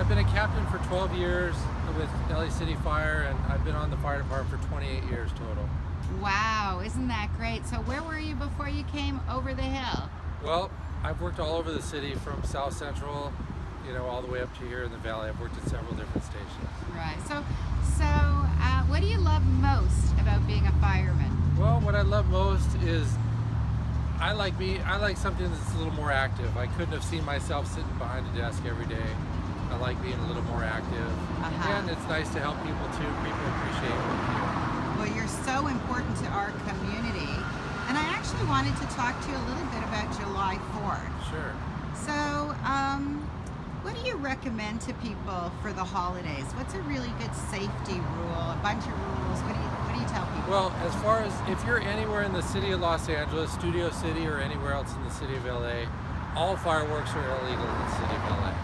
I've been a captain for 12 years with LA City Fire, and I've been on the fire department for 28 years total. Wow, isn't that great? So where were you before you came over the hill? Well, I've worked all over the city from South Central, all the way up to here in the valley. I've worked at several different stations. Right. So, what do you love most about being a fireman? Well, what I love most is I like something that's a little more active. I couldn't have seen myself sitting behind a desk every day. I like being a little more active, and it's nice to help people too. People appreciate what you do. Well, you're so important to our community, and I actually wanted to talk to you a little bit about July 4th. Sure. So, what do you recommend to people for the holidays? What's a really good safety rule? A bunch of rules. What do you tell people? Well, as far as if you're anywhere in the city of Los Angeles, Studio City, or anywhere else in the city of LA, all fireworks are illegal in the city of LA.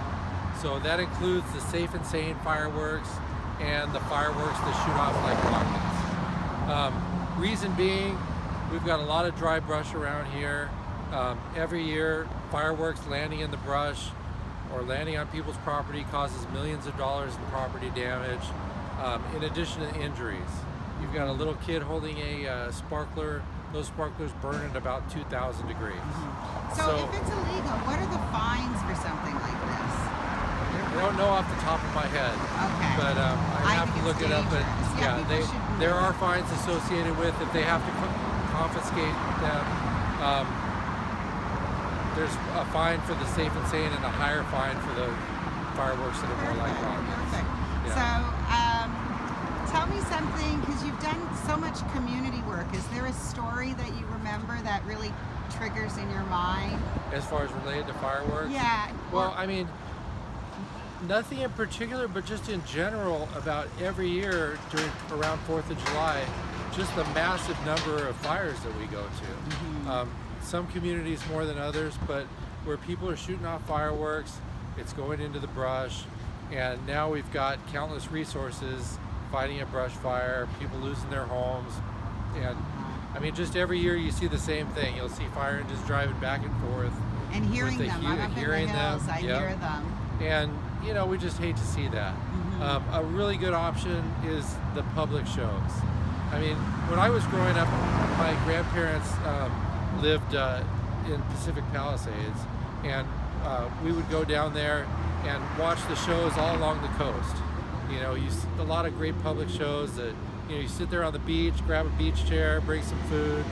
So that includes the safe and sane fireworks and the fireworks that shoot off like rockets. Reason being, we've got a lot of dry brush around here. Every year, fireworks landing in the brush or landing on people's property causes millions of dollars in property damage, in addition to injuries. You've got a little kid holding a sparkler. Those sparklers burn at about 2,000 degrees. So if it's illegal, what are the fines for something like this? I don't know off the top of my head, but I have to look it up. But there are fines associated with if they have to confiscate them. There's a fine for the safe and sane and a higher fine for the fireworks that are more like rockets. Perfect. Yeah. So tell me something, because you've done so much community work. Is there a story that you remember that really triggers in your mind? As far as related to fireworks? Yeah. Well, I mean, nothing in particular, but just in general about every year around 4th of July, just the massive number of fires that we go to. Some communities more than others, but where people are shooting off fireworks, it's going into the brush, and now we've got countless resources fighting a brush fire, people losing their homes, and I mean, just every year you see the same thing. You'll see fire engines driving back and forth. And hearing them. I'm up in the hills, I hear them. And we just hate to see that. A really good option is the public shows. I mean, when I was growing up, my grandparents lived in Pacific Palisades, and we would go down there and watch the shows all along the coast. You see a lot of great public shows that you sit there on the beach, grab a beach chair, bring some food,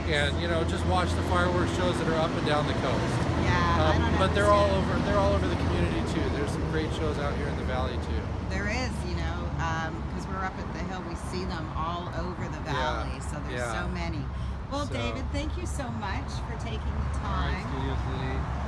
and just watch the fireworks shows that are up and down the coast. Yeah, but they're all over the community too. There's some great shows out here in the valley too. There is, because we're up at the hill, we see them all over the valley. So there's so many. Well, David, thank you so much for taking the time. All right, Studio City.